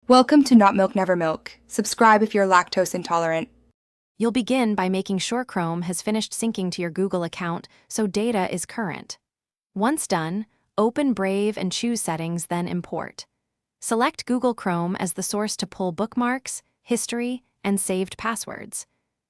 Welcome to Not Milk Never Milk. Subscribe if you're lactose intolerant. You'll begin by making sure Chrome has finished syncing to your Google account so data is current. Once done, open Brave and choose Settings, then Import. Select Google Chrome as the source to pull bookmarks, history, and saved passwords.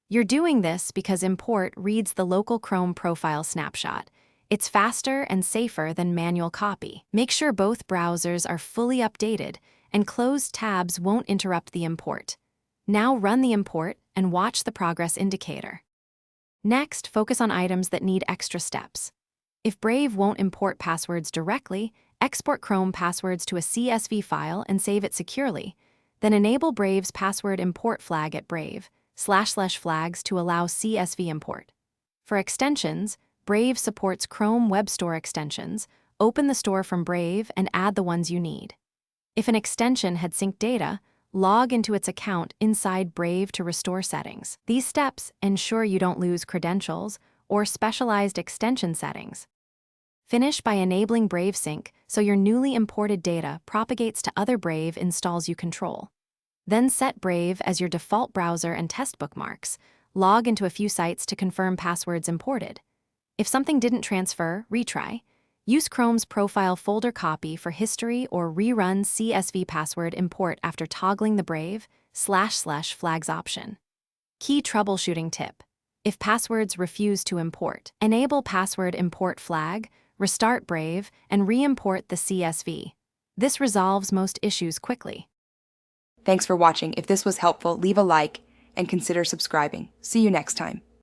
You're doing this because Import reads the local Chrome profile snapshot. It's faster and safer than manual copy. Make sure both browsers are fully updated and closed tabs won't interrupt the import. Now run the import and watch the progress indicator. Next, focus on items that need extra steps. If Brave won't import passwords directly, export Chrome passwords to a CSV file and save it securely. Then enable Brave's password import flag at Brave//flags to allow CSV import. For extensions, Brave supports Chrome Web Store extensions. Open the store from Brave and add the ones you need. If an extension had synced data, log into its account inside Brave to restore settings. These steps ensure you don't lose credentials or specialized extension settings. Finish by enabling Brave Sync so your newly imported data propagates to other Brave installs you control. Then set Brave as your default browser and test bookmarks. Log into a few sites to confirm passwords imported. If something didn't transfer, retry. Use Chrome's profile folder copy for history or rerun CSV password import after toggling the Brave//flags option. Key troubleshooting tip: if passwords refuse to import, enable password import flag, restart Brave, and re-import the CSV. This resolves most issues quickly. Thanks for watching. If this was helpful, leave a like and consider subscribing. See you next time.